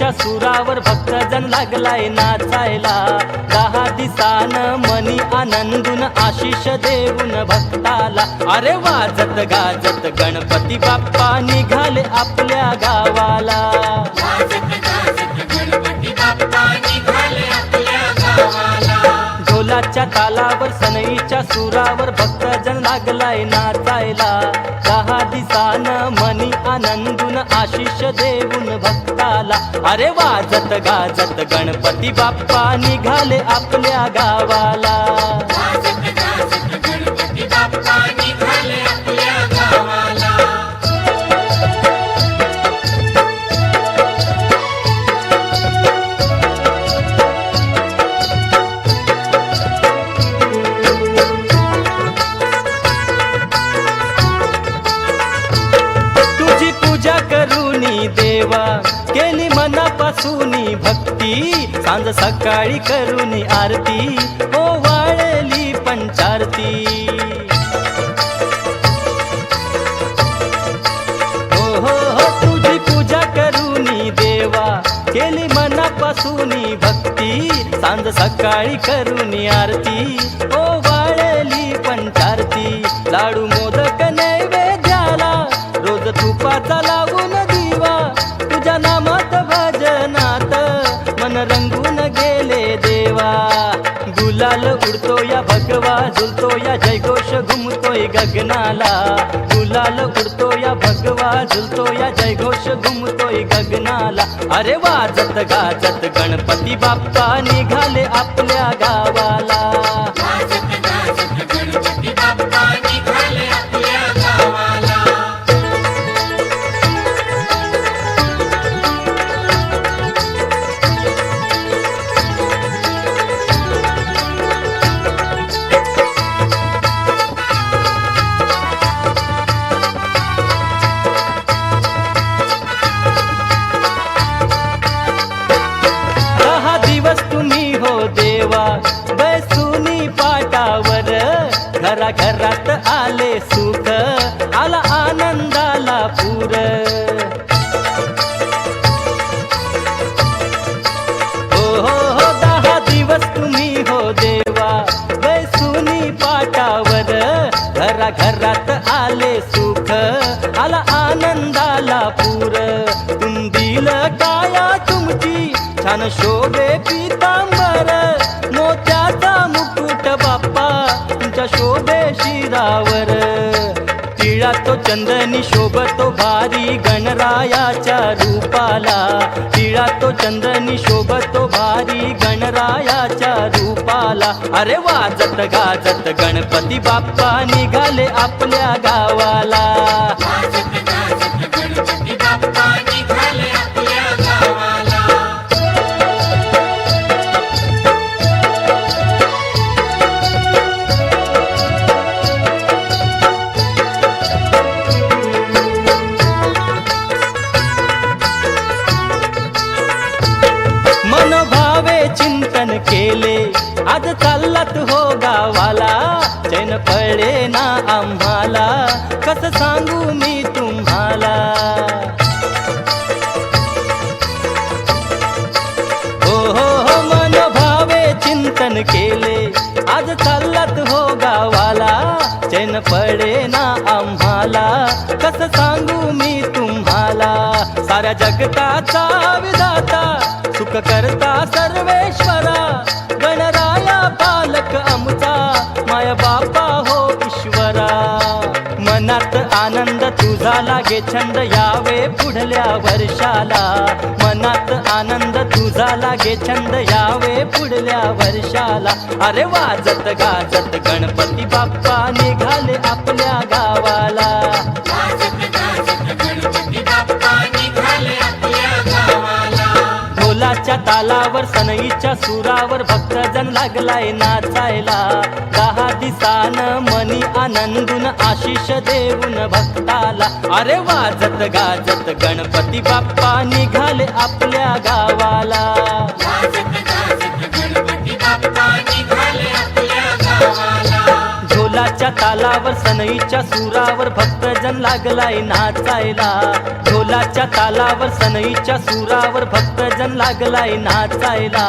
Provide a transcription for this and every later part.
सनईच्या सुरावर भक्तजन लागलाय नाचायला। 10 दिसानं मनी आनंदून आशिष देऊन भक्ताला। अरे वाजत गाजत गणपती बाप्पा निघाले आपल्या गावाला। ढोलाच्या तालावर सनईच्या सुरावर भक्तजन लागलाय नाचायला। 10 दिसानं मनी आनंदून आशिष देऊन भक्ताला। अरे वाजत गाजत गणपती बाप्पा निघाले आपल्या गावाला। देवा केली मनापासूनी भक्ती, सांज सकाळी करूनी आरती, ओ वाळली पंचारती। हो हो हो तुझी पूजा करूनी देवा केली मनापासूनी भक्ती, सांज सकाळी करूनी आरती, ओ वाळली पंचारती। लाडू मोदक नैवेद्याला रोज तुपाचा लावून तुझ्या नामात भजनात मन रंगून गेले देवा। गुलाल उडतो या भगवा झुलतो या जयघोष घुमतोय गगनाला। गुलाल उडतो या भगवा झुलतो या जयघोष घुमतोय गगनाला। अरे वाजत गाजत गणपती बाप्पा निघाले आपल्या गावाला। बैसुनी पाटावर घराघरात आले सुख, आला आनंदाला पूर। हो हो हो 10 दिवस तुम्ही हो देवा बैसुनी पाटावर घराघरात आले सुख, आला आनंदाला पूर। तुंदील काया तुमची छान शोभे पीतांबर, मोत्याचा मुकुट बाप्पा तुमच्या शोभे शिरावर। टिळा तो चंदनी शोभतो भारी गणरायाच्या रूपाला। टिळा तो चंदनी शोभतो भारी गणरायाच्या रूपाला। अरे वाजत गाजत गणपती बाप्पा निघाले आपल्या गावाला। चिंतन केले आज चाललात हो गावाला, चैन पडले ना आम्हाला कसं सांगू मी तुम्हाला। हो हो हो मन भावे चिंतन केले आज चाललात हो गावाला, चैन पडे ना आम्हाला कसं सांगू मी तुम्हाला। साऱ्या जगताचा विधाता सुख करता सर्वेश्वरा, गणराया पालक आमचा माय बापा हो ईश्वरा। मनात आनंद तुझा लागे छंद यावे पुढल्या वर्षाला। मनात आनंद तुझा लागे छंद यावे पुढल्या वर्षाला। अरे वाजत गाजत गणपती बाप्पा निघाले आपल्या गावाला। ढोलाच्या तालावर सनईच्या सुरावर भक्तजन लागलाय नाचायला। 10 दिसानं मनी आनंदून आशिष देऊन भक्ताला। अरे वाजत गाजत गणपती बाप्पा निघाले आपल्या गावाला। ढोलाच्या ढोलाच्या तालावर सनईच्या सुरावर भक्तजन लागलाय नाचायला ढोलाच्या तालावर सनईच्या सुरावर भक्तजन लागलाय नाचायला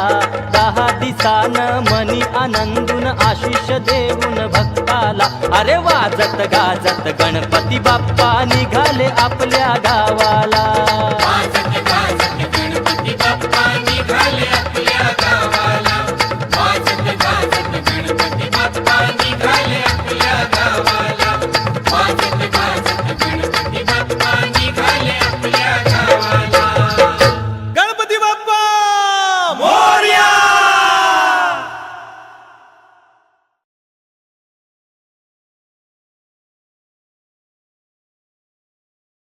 10 दिसानं मनी आनंदून आशिष देऊन भक्ताला अरे वाजत गाजत गणपती बाप्पा निघाले आपल्या गावाला